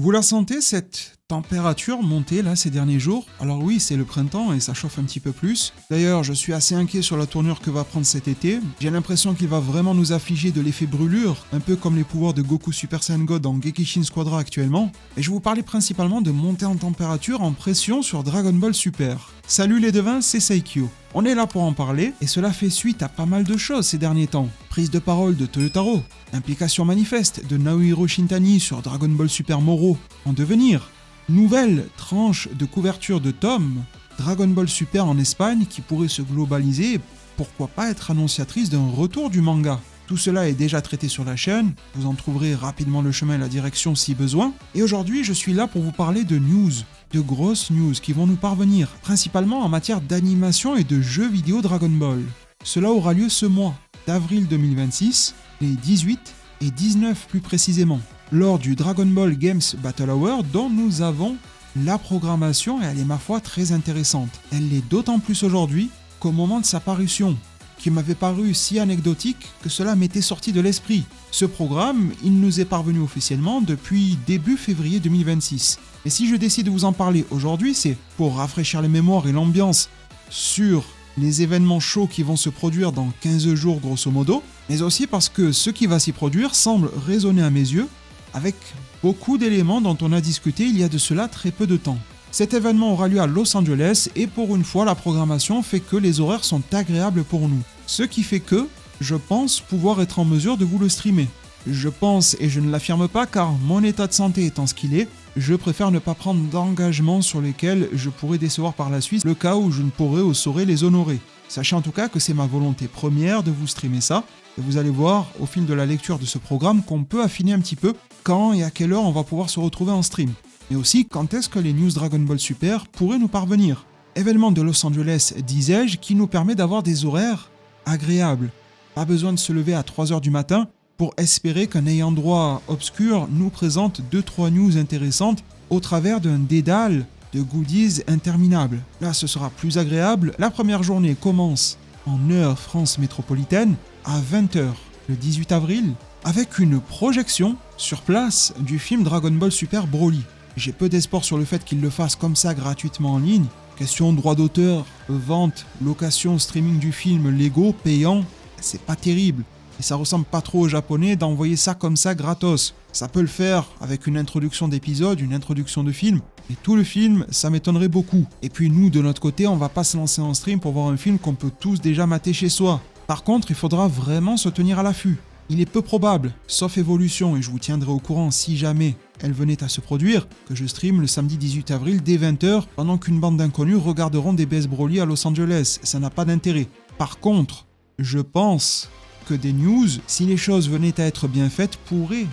Vous la sentez, cette température monter là ces derniers jours? Alors oui, c'est le printemps et ça chauffe un petit peu plus. D'ailleurs, je suis assez inquiet sur la tournure que va prendre cet été. J'ai l'impression qu'il va vraiment nous affliger de l'effet brûlure, un peu comme les pouvoirs de Goku Super Saiyan God dans Gekishin Squadra actuellement. Et je vais vous parler principalement de montée en température en pression sur Dragon Ball Super. Salut les devins, c'est Saikyo. On est là pour en parler, et cela fait suite à pas mal de choses ces derniers temps. Prise de parole de Toyotaro, implication manifeste de Naohiro Shintani sur Dragon Ball Super Moro en devenir, nouvelle tranche de couverture de tome, Dragon Ball Super en Espagne qui pourrait se globaliser et pourquoi pas être annonciatrice d'un retour du manga. Tout cela est déjà traité sur la chaîne, vous en trouverez rapidement le chemin et la direction si besoin, et aujourd'hui je suis là pour vous parler de news, de grosses news qui vont nous parvenir, principalement en matière d'animation et de jeux vidéo Dragon Ball. Cela aura lieu ce mois d'avril 2026, les 18 et 19 plus précisément, lors du Dragon Ball Games Battle Hour dont nous avons la programmation et elle est ma foi très intéressante. Elle l'est d'autant plus aujourd'hui qu'au moment de sa parution, qui m'avait paru si anecdotique que cela m'était sorti de l'esprit. Ce programme, il nous est parvenu officiellement depuis début février 2026. Et si je décide de vous en parler aujourd'hui, c'est pour rafraîchir les mémoires et l'ambiance sur les événements chauds qui vont se produire dans 15 jours grosso modo, mais aussi parce que ce qui va s'y produire semble résonner à mes yeux avec beaucoup d'éléments dont on a discuté il y a de cela très peu de temps. Cet événement aura lieu à Los Angeles et pour une fois la programmation fait que les horaires sont agréables pour nous. Ce qui fait que je pense pouvoir être en mesure de vous le streamer. Je pense et je ne l'affirme pas car mon état de santé étant ce qu'il est, je préfère ne pas prendre d'engagements sur lesquels je pourrais décevoir par la suite le cas où je ne pourrais ou saurais les honorer. Sachez en tout cas que c'est ma volonté première de vous streamer ça et vous allez voir au fil de la lecture de ce programme qu'on peut affiner un petit peu quand et à quelle heure on va pouvoir se retrouver en stream. Mais aussi quand est-ce que les news Dragon Ball Super pourraient nous parvenir. Événement de Los Angeles, disais-je, qui nous permet d'avoir des horaires agréables. Pas besoin de se lever à 3h du matin pour espérer qu'un ayant droit obscur nous présente 2-3 news intéressantes au travers d'un dédale de goodies interminables. Là, ce sera plus agréable. La première journée commence en heure France métropolitaine à 20h le 18 avril avec une projection sur place du film Dragon Ball Super Broly. J'ai peu d'espoir sur le fait qu'ils le fassent comme ça gratuitement en ligne. Question droit d'auteur, vente, location, streaming du film, Lego, payant, c'est pas terrible. Et ça ressemble pas trop aux japonais d'envoyer ça comme ça gratos. Ça peut le faire avec une introduction d'épisode, une introduction de film. Et tout le film, ça m'étonnerait beaucoup. Et puis nous, de notre côté, on va pas se lancer en stream pour voir un film qu'on peut tous déjà mater chez soi. Par contre, il faudra vraiment se tenir à l'affût. Il est peu probable, sauf évolution, et je vous tiendrai au courant si jamais elle venait à se produire, que je stream le samedi 18 avril dès 20h pendant qu'une bande d'inconnus regarderont des BS Broly à Los Angeles. Ça n'a pas d'intérêt. Par contre, je pense que des news, si les choses venaient à être bien faites, pourraient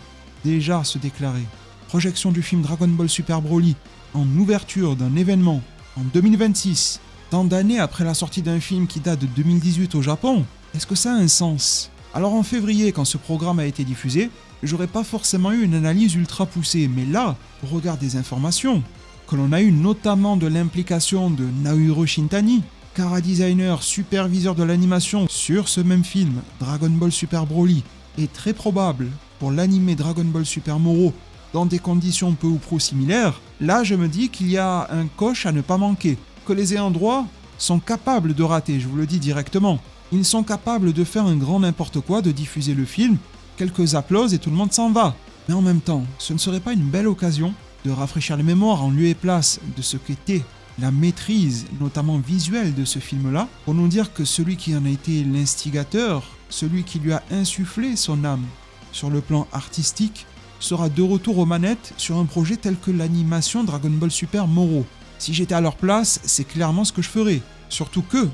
déjà se déclarer. Projection du film Dragon Ball Super Broly en ouverture d'un événement en 2026, tant d'années après la sortie d'un film qui date de 2018 au Japon, est-ce que ça a un sens ? Alors en février, quand ce programme a été diffusé, j'aurais pas forcément eu une analyse ultra poussée, mais là, au regard des informations que l'on a eues notamment de l'implication de Naohiro Shintani, Kara designer, superviseur de l'animation sur ce même film, Dragon Ball Super Broly, est très probable pour l'animé Dragon Ball Super Moro dans des conditions peu ou prou similaires, là je me dis qu'il y a un coche à ne pas manquer, que les ayants droit sont capables de rater, je vous le dis directement. Ils sont capables de faire un grand n'importe quoi, de diffuser le film, quelques applauses et tout le monde s'en va. Mais en même temps, ce ne serait pas une belle occasion de rafraîchir les mémoires en lieu et place de ce qu'était la maîtrise, notamment visuelle de ce film-là, pour nous dire que celui qui en a été l'instigateur, celui qui lui a insufflé son âme sur le plan artistique, sera de retour aux manettes sur un projet tel que l'animation Dragon Ball Super Moro. Si j'étais à leur place, c'est clairement ce que je ferais. Surtout que,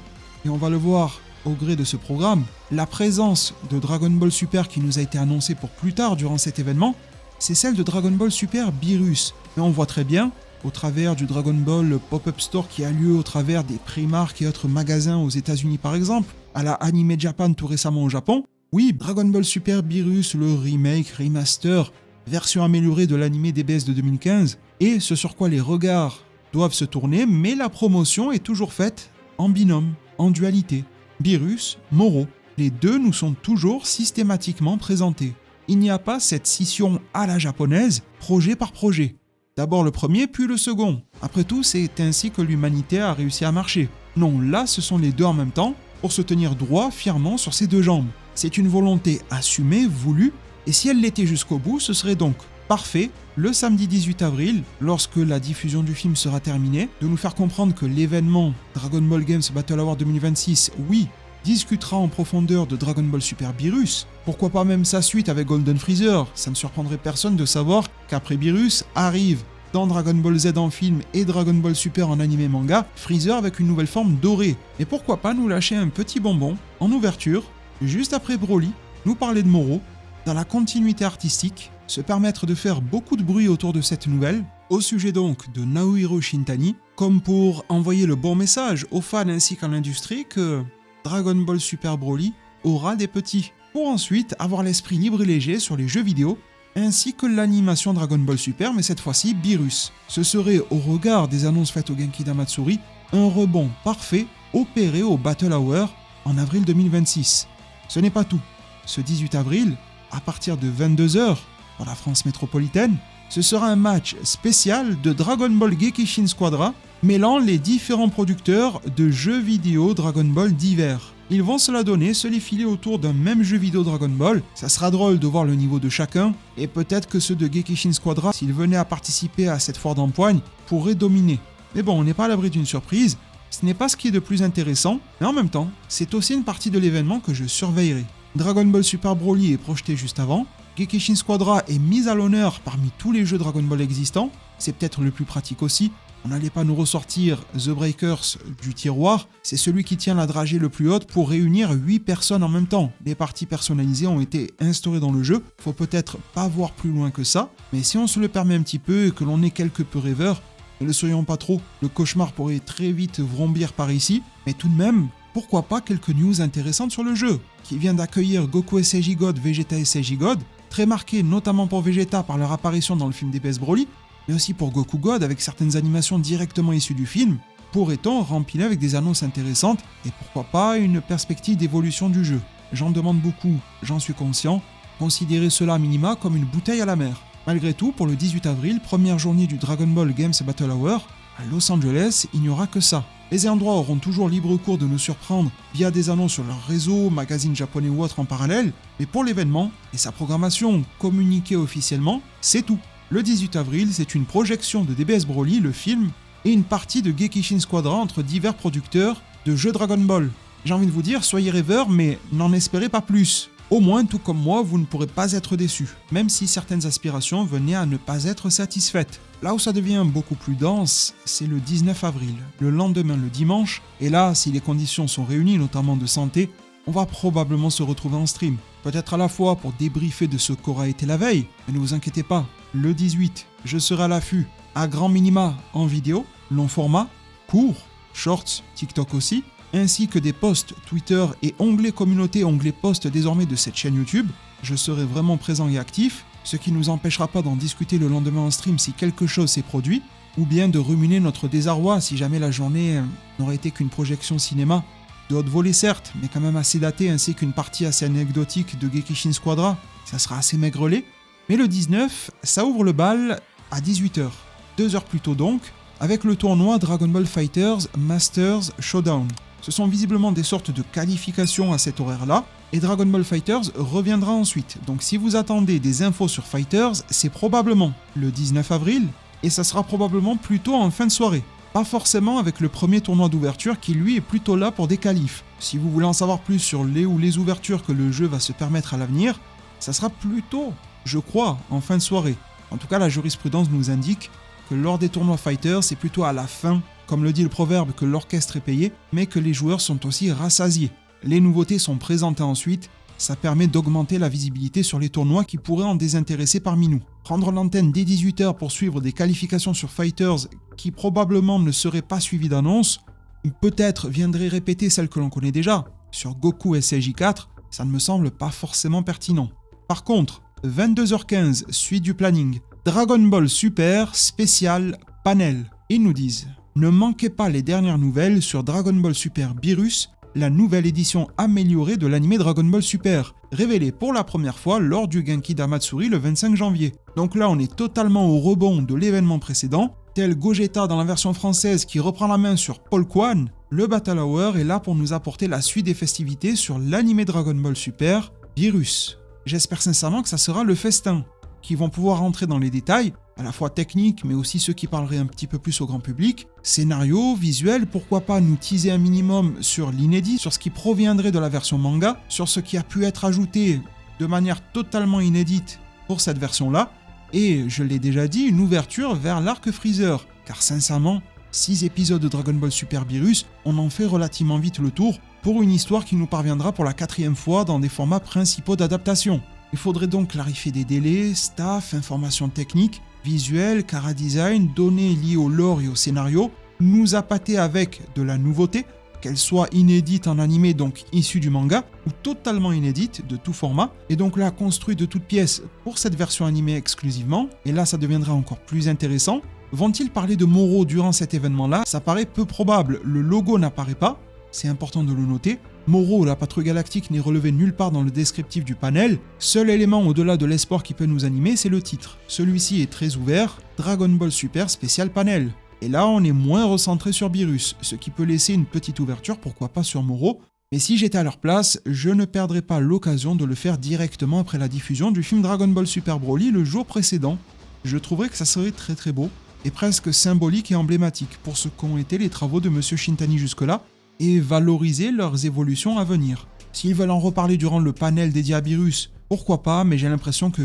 et on va le voir au gré de ce programme, la présence de Dragon Ball Super qui nous a été annoncée pour plus tard durant cet événement, c'est celle de Dragon Ball Super Beerus. Mais on voit très bien, au travers du Dragon Ball Pop-Up Store qui a lieu au travers des Primark et autres magasins aux États-Unis par exemple, à la Anime Japan tout récemment au Japon, oui, Dragon Ball Super Beerus, le remake, remaster, version améliorée de l'anime DBS de 2015, et ce sur quoi les regards doivent se tourner, mais la promotion est toujours faite en binôme, en dualité. Beerus, Moro, les deux nous sont toujours systématiquement présentés. Il n'y a pas cette scission à la japonaise, projet par projet. D'abord le premier, puis le second. Après tout, c'est ainsi que l'humanité a réussi à marcher. Non, là, ce sont les deux en même temps, pour se tenir droit, fièrement sur ses deux jambes. C'est une volonté assumée, voulue, et si elle l'était jusqu'au bout, ce serait donc parfait, le samedi 18 avril, lorsque la diffusion du film sera terminée, de nous faire comprendre que l'événement Dragon Ball Games Battle Award 2026, oui, discutera en profondeur de Dragon Ball Super Beerus. Pourquoi pas même sa suite avec Golden Freezer? Ça ne surprendrait personne de savoir qu'après Beerus arrive dans Dragon Ball Z en film et Dragon Ball Super en animé manga, Freezer avec une nouvelle forme dorée. Et pourquoi pas nous lâcher un petit bonbon en ouverture, juste après Broly, nous parler de Moro, dans la continuité artistique, se permettre de faire beaucoup de bruit autour de cette nouvelle, au sujet donc de Naohiro Shintani, comme pour envoyer le bon message aux fans ainsi qu'à l'industrie que Dragon Ball Super Broly aura des petits, pour ensuite avoir l'esprit libre et léger sur les jeux vidéo, ainsi que l'animation Dragon Ball Super, mais cette fois-ci Beerus. Ce serait, au regard des annonces faites au Genki Damatsuri, un rebond parfait opéré au Battle Hour en avril 2026. Ce n'est pas tout. Ce 18 avril, à partir de 22h, pour la France métropolitaine, ce sera un match spécial de Dragon Ball Gekishin Squadra, mêlant les différents producteurs de jeux vidéo Dragon Ball divers. Ils vont se la donner, se les filer autour d'un même jeu vidéo Dragon Ball. Ça sera drôle de voir le niveau de chacun, et peut-être que ceux de Gekishin Squadra, s'ils venaient à participer à cette foire d'empoigne, pourraient dominer. Mais bon, on n'est pas à l'abri d'une surprise, ce n'est pas ce qui est de plus intéressant, mais en même temps, c'est aussi une partie de l'événement que je surveillerai. Dragon Ball Super Broly est projeté juste avant, Gekishin Squadra est mise à l'honneur parmi tous les jeux Dragon Ball existants, c'est peut-être le plus pratique aussi. On n'allait pas nous ressortir The Breakers du tiroir, c'est celui qui tient la dragée le plus haute pour réunir 8 personnes en même temps. Les parties personnalisées ont été instaurées dans le jeu, faut peut-être pas voir plus loin que ça, mais si on se le permet un petit peu et que l'on est quelque peu rêveur, ne le soyons pas trop, le cauchemar pourrait très vite vrombir par ici, mais tout de même, pourquoi pas quelques news intéressantes sur le jeu, qui vient d'accueillir Goku SAJ God, Vegeta SAJ God, très marqué notamment pour Vegeta par leur apparition dans le film d'Épée Broly, mais aussi pour Goku God avec certaines animations directement issues du film, pourrait-on rempiler avec des annonces intéressantes et pourquoi pas une perspective d'évolution du jeu. J'en demande beaucoup, j'en suis conscient, considérez cela à minima comme une bouteille à la mer. Malgré tout, pour le 18 avril, première journée du Dragon Ball Games Battle Hour, à Los Angeles, il n'y aura que ça. Les ayants droit auront toujours libre cours de nous surprendre via des annonces sur leur réseau, magazines japonais ou autres en parallèle, mais pour l'événement et sa programmation communiquée officiellement, c'est tout. Le 18 avril, c'est une projection de DBS Broly, le film, et une partie de Gekishin Squadra entre divers producteurs de jeux Dragon Ball. J'ai envie de vous dire, soyez rêveurs, mais n'en espérez pas plus. Au moins, tout comme moi, vous ne pourrez pas être déçus, même si certaines aspirations venaient à ne pas être satisfaites. Là où ça devient beaucoup plus dense, c'est le 19 avril, le lendemain, le dimanche, et là, si les conditions sont réunies, notamment de santé, on va probablement se retrouver en stream. Peut-être à la fois pour débriefer de ce qu'aura été la veille, mais ne vous inquiétez pas, le 18, je serai à l'affût, à grand minima en vidéo, long format, court, shorts, TikTok aussi, ainsi que des posts Twitter et onglet communauté, onglet post désormais de cette chaîne YouTube. Je serai vraiment présent et actif, ce qui ne nous empêchera pas d'en discuter le lendemain en stream si quelque chose s'est produit, ou bien de ruminer notre désarroi si jamais la journée n'aurait été qu'une projection cinéma. De haute volée certes, mais quand même assez datée, ainsi qu'une partie assez anecdotique de Gekishin Squadra. Ça sera assez maigrelet. Mais le 19, ça ouvre le bal à 18h. 2 heures plus tôt donc, avec le tournoi Dragon Ball FighterZ Masters Showdown. Ce sont visiblement des sortes de qualifications à cet horaire-là, et Dragon Ball FighterZ reviendra ensuite. Donc si vous attendez des infos sur FighterZ, c'est probablement le 19 avril, et ça sera probablement plutôt en fin de soirée. Pas forcément avec le premier tournoi d'ouverture qui lui est plutôt là pour des qualifs. Si vous voulez en savoir plus sur les ouvertures que le jeu va se permettre à l'avenir, ça sera plutôt, je crois, en fin de soirée. En tout cas, la jurisprudence nous indique que lors des tournois Fighters, c'est plutôt à la fin, comme le dit le proverbe, que l'orchestre est payé, mais que les joueurs sont aussi rassasiés. Les nouveautés sont présentées ensuite, ça permet d'augmenter la visibilité sur les tournois qui pourraient en désintéresser parmi nous. Prendre l'antenne dès 18h pour suivre des qualifications sur Fighters qui probablement ne seraient pas suivies d'annonces, ou peut-être viendraient répéter celles que l'on connaît déjà. Sur Goku SAJ4, ça ne me semble pas forcément pertinent. Par contre, 22h15, suite du planning, Dragon Ball Super spécial panel. Ils nous disent « Ne manquez pas les dernières nouvelles sur Dragon Ball Super Beerus, la nouvelle édition améliorée de l'anime Dragon Ball Super, révélée pour la première fois lors du Genki Damatsuri le 25 janvier. Donc là, on est totalement au rebond de l'événement précédent. Tel Gogeta dans la version française qui reprend la main sur Paul Quan, le Battle Hour est là pour nous apporter la suite des festivités sur l'animé Dragon Ball Super, Beerus. J'espère sincèrement que ça sera le festin, qui vont pouvoir rentrer dans les détails, à la fois techniques, mais aussi ceux qui parleraient un petit peu plus au grand public. Scénario, visuel, pourquoi pas nous teaser un minimum sur l'inédit, sur ce qui proviendrait de la version manga, sur ce qui a pu être ajouté de manière totalement inédite pour cette version-là, et, je l'ai déjà dit, une ouverture vers l'arc Freezer, car sincèrement, 6 épisodes de Dragon Ball Super Beerus, on en fait relativement vite le tour, pour une histoire qui nous parviendra pour la 4e fois dans des formats principaux d'adaptation. Il faudrait donc clarifier des délais, staff, informations techniques, visuels, chara-design, données liées au lore et au scénario, nous appâter avec de la nouveauté, qu'elle soit inédite en animé, donc issue du manga, ou totalement inédite de tout format, et donc là construite de toutes pièces pour cette version animée exclusivement, et là ça deviendra encore plus intéressant. Vont-ils parler de Moro durant cet événement-là? Ça paraît peu probable, le logo n'apparaît pas, c'est important de le noter. Moro, la patrouille galactique, n'est relevé nulle part dans le descriptif du panel. Seul élément au-delà de l'espoir qui peut nous animer, c'est le titre. Celui-ci est très ouvert, Dragon Ball Super Spécial Panel. Et là, on est moins recentré sur Beerus, ce qui peut laisser une petite ouverture, pourquoi pas sur Moro. Mais si j'étais à leur place, je ne perdrais pas l'occasion de le faire directement après la diffusion du film Dragon Ball Super Broly le jour précédent. Je trouverais que ça serait très très beau, et presque symbolique et emblématique pour ce qu'ont été les travaux de Monsieur Shintani jusque-là, et valoriser leurs évolutions à venir. S'ils veulent en reparler durant le panel dédié à Beerus, pourquoi pas, mais j'ai l'impression que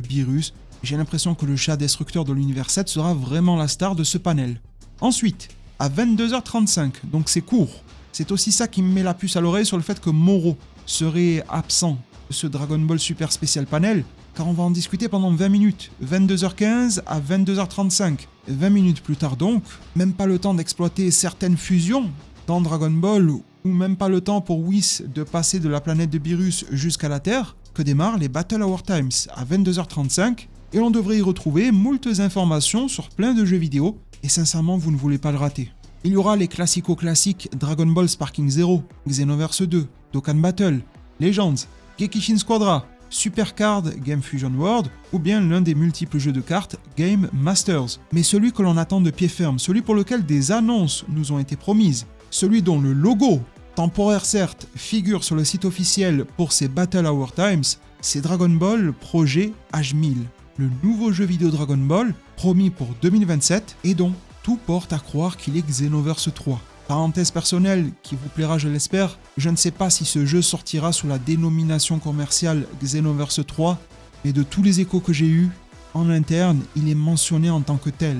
le chat destructeur de l'univers 7 sera vraiment la star de ce panel. Ensuite, à 22h35, donc c'est court, c'est aussi ça qui me met la puce à l'oreille sur le fait que Moro serait absent de ce Dragon Ball Super Spécial Panel, car on va en discuter pendant 20 minutes, 22h15 à 22h35. 20 minutes plus tard donc, même pas le temps d'exploiter certaines fusions dans Dragon Ball, ou même pas le temps pour Whis de passer de la planète de Beerus jusqu'à la Terre, que démarrent les Battle Hour Times à 22h35, et on devrait y retrouver moultes informations sur plein de jeux vidéo, et sincèrement vous ne voulez pas le rater. Il y aura les classico-classiques Dragon Ball Sparking Zero, Xenoverse 2, Dokkan Battle, Legends, Gekishin Squadra, Supercard Game Fusion World, ou bien l'un des multiples jeux de cartes Game Masters. Mais celui que l'on attend de pied ferme, celui pour lequel des annonces nous ont été promises, celui dont le logo, temporaire certes, figure sur le site officiel pour ces Battle Hour Times, c'est Dragon Ball Projet H1000, le nouveau jeu vidéo Dragon Ball promis pour 2027 et dont tout porte à croire qu'il est Xenoverse 3. Parenthèse personnelle qui vous plaira je l'espère, je ne sais pas si ce jeu sortira sous la dénomination commerciale Xenoverse 3, mais de tous les échos que j'ai eus, en interne, il est mentionné en tant que tel.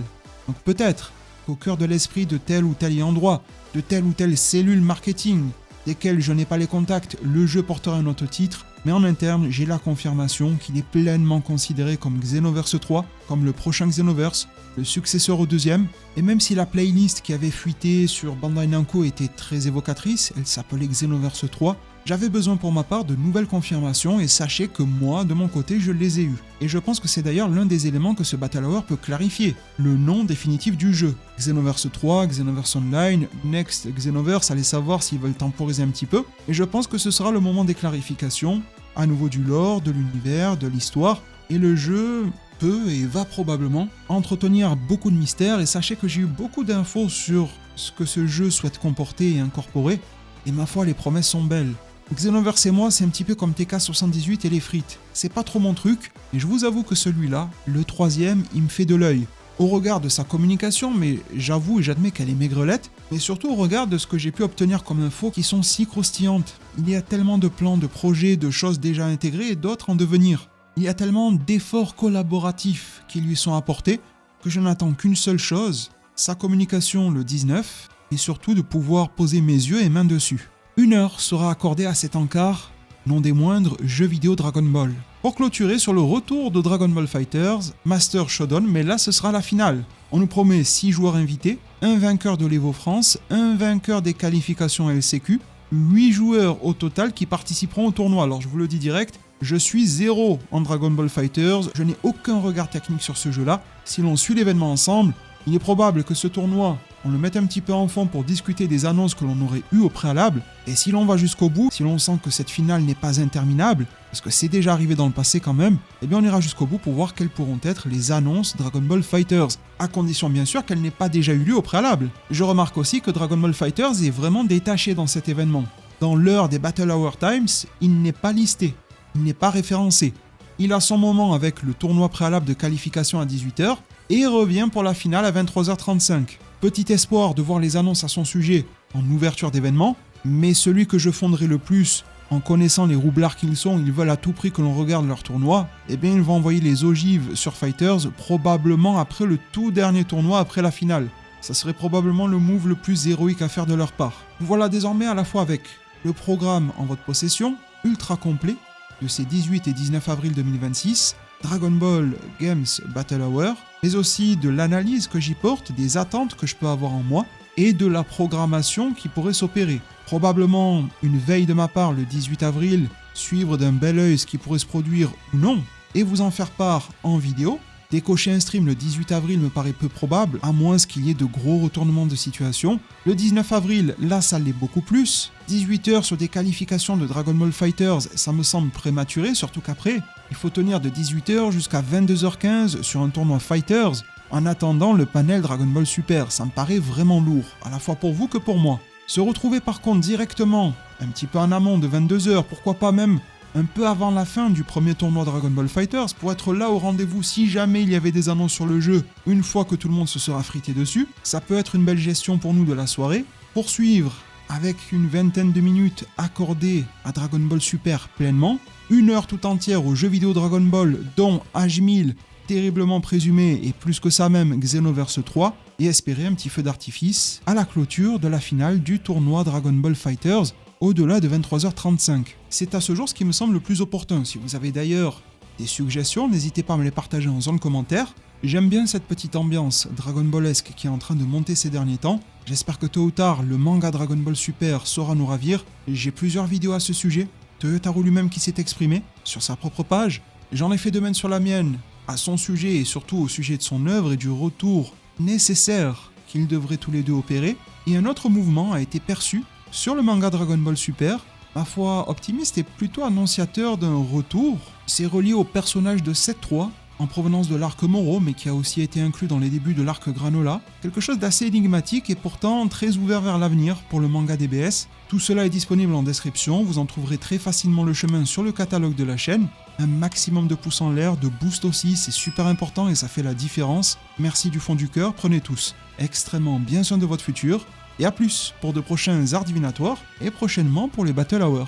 Donc peut-être qu'au cœur de l'esprit de tel ou tel endroit, de telle ou telle cellule marketing, desquelles je n'ai pas les contacts, le jeu portera un autre titre, mais en interne, j'ai la confirmation qu'il est pleinement considéré comme Xenoverse 3, comme le prochain Xenoverse, le successeur au deuxième, et même si la playlist qui avait fuité sur Bandai Namco était très évocatrice, elle s'appelait Xenoverse 3, j'avais besoin pour ma part de nouvelles confirmations et sachez que moi, de mon côté, je les ai eues. Et je pense que c'est d'ailleurs l'un des éléments que ce Battle Hour peut clarifier, le nom définitif du jeu. Xenoverse 3, Xenoverse Online, Next Xenoverse, allez savoir s'ils veulent temporiser un petit peu, et je pense que ce sera le moment des clarifications, à nouveau du lore, de l'univers, de l'histoire, et le jeu peut et va probablement entretenir beaucoup de mystères, et sachez que j'ai eu beaucoup d'infos sur ce que ce jeu souhaite comporter et incorporer, et ma foi les promesses sont belles. Xenoverse et moi c'est un petit peu comme TK78 et les frites, c'est pas trop mon truc, mais je vous avoue que celui-là, le troisième, il me fait de l'œil. Au regard de sa communication, mais j'avoue et j'admets qu'elle est maigrelette, mais surtout au regard de ce que j'ai pu obtenir comme infos qui sont si croustillantes. Il y a tellement de plans, de projets, de choses déjà intégrées et d'autres en devenir. Il y a tellement d'efforts collaboratifs qui lui sont apportés que je n'attends qu'une seule chose, sa communication le 19, et surtout de pouvoir poser mes yeux et mains dessus. 1 heure sera accordée à cet encart, non des moindres, jeux vidéo Dragon Ball. Pour clôturer sur le retour de Dragon Ball FighterZ, Master Shodown, mais là ce sera la finale. On nous promet 6 joueurs invités, un vainqueur de l'Evo France, un vainqueur des qualifications LCQ, 8 joueurs au total qui participeront au tournoi. Alors je vous le dis direct, je suis zéro en Dragon Ball FighterZ, je n'ai aucun regard technique sur ce jeu-là. Si l'on suit l'événement ensemble, il est probable que ce tournoi, on le mette un petit peu en fond pour discuter des annonces que l'on aurait eues au préalable. Et si l'on va jusqu'au bout, si l'on sent que cette finale n'est pas interminable, parce que c'est déjà arrivé dans le passé quand même, eh bien on ira jusqu'au bout pour voir quelles pourront être les annonces Dragon Ball FighterZ, à condition bien sûr qu'elles n'aient pas déjà eu lieu au préalable. Je remarque aussi que Dragon Ball FighterZ est vraiment détaché dans cet événement. Dans l'heure des Battle Hour Times, il n'est pas listé, il n'est pas référencé. Il a son moment avec le tournoi préalable de qualification à 18h, et revient pour la finale à 23h35. Petit espoir de voir les annonces à son sujet en ouverture d'événement, mais celui que je fonderai le plus, en connaissant les roublards qu'ils sont, ils veulent à tout prix que l'on regarde leur tournoi, eh bien ils vont envoyer les ogives sur Fighters probablement après le tout dernier tournoi après la finale. Ça serait probablement le move le plus héroïque à faire de leur part. Vous voilà désormais à la fois avec le programme en votre possession, ultra complet, de ces 18 et 19 avril 2026, Dragon Ball Games Battle Hour, mais aussi de l'analyse que j'y porte, des attentes que je peux avoir en moi, et de la programmation qui pourrait s'opérer. Probablement une veille de ma part le 18 avril, suivre d'un bel œil ce qui pourrait se produire ou non, et vous en faire part en vidéo. Décocher un stream le 18 avril me paraît peu probable, à moins qu'il y ait de gros retournements de situation. Le 19 avril, là ça l'est beaucoup plus. 18h sur des qualifications de Dragon Ball FighterZ, ça me semble prématuré, surtout qu'après, il faut tenir de 18h jusqu'à 22h15 sur un tournoi FighterZ, en attendant le panel Dragon Ball Super. Ça me paraît vraiment lourd, à la fois pour vous que pour moi. Se retrouver par contre directement, un petit peu en amont de 22h, pourquoi pas même un peu avant la fin du premier tournoi Dragon Ball FighterZ, pour être là au rendez-vous si jamais il y avait des annonces sur le jeu, une fois que tout le monde se sera frité dessus, ça peut être une belle gestion pour nous de la soirée. Poursuivre avec une vingtaine de minutes accordées à Dragon Ball Super pleinement, une heure tout entière aux jeux vidéo Dragon Ball, dont H1000, terriblement présumé, et plus que ça même Xenoverse 3, et espérer un petit feu d'artifice à la clôture de la finale du tournoi Dragon Ball FighterZ, au-delà de 23h35. C'est à ce jour ce qui me semble le plus opportun. Si vous avez d'ailleurs des suggestions, n'hésitez pas à me les partager en zone commentaire. J'aime bien cette petite ambiance Dragon Ballesque qui est en train de monter ces derniers temps. J'espère que tôt ou tard, le manga Dragon Ball Super saura nous ravir. J'ai plusieurs vidéos à ce sujet. Toyotaro lui-même qui s'est exprimé sur sa propre page. J'en ai fait de même sur la mienne, à son sujet et surtout au sujet de son œuvre et du retour nécessaire qu'ils devraient tous les deux opérer. Et un autre mouvement a été perçu sur le manga Dragon Ball Super, ma foi optimiste et plutôt annonciateur d'un retour. C'est relié au personnage de 7-3, en provenance de l'arc Moro, mais qui a aussi été inclus dans les débuts de l'arc Granola. Quelque chose d'assez énigmatique et pourtant très ouvert vers l'avenir pour le manga DBS. Tout cela est disponible en description, vous en trouverez très facilement le chemin sur le catalogue de la chaîne. Un maximum de pouces en l'air, de boost aussi, c'est super important et ça fait la différence. Merci du fond du cœur, prenez tous extrêmement bien soin de votre futur. Et à plus pour de prochains arts divinatoires et prochainement pour les Battle Hour.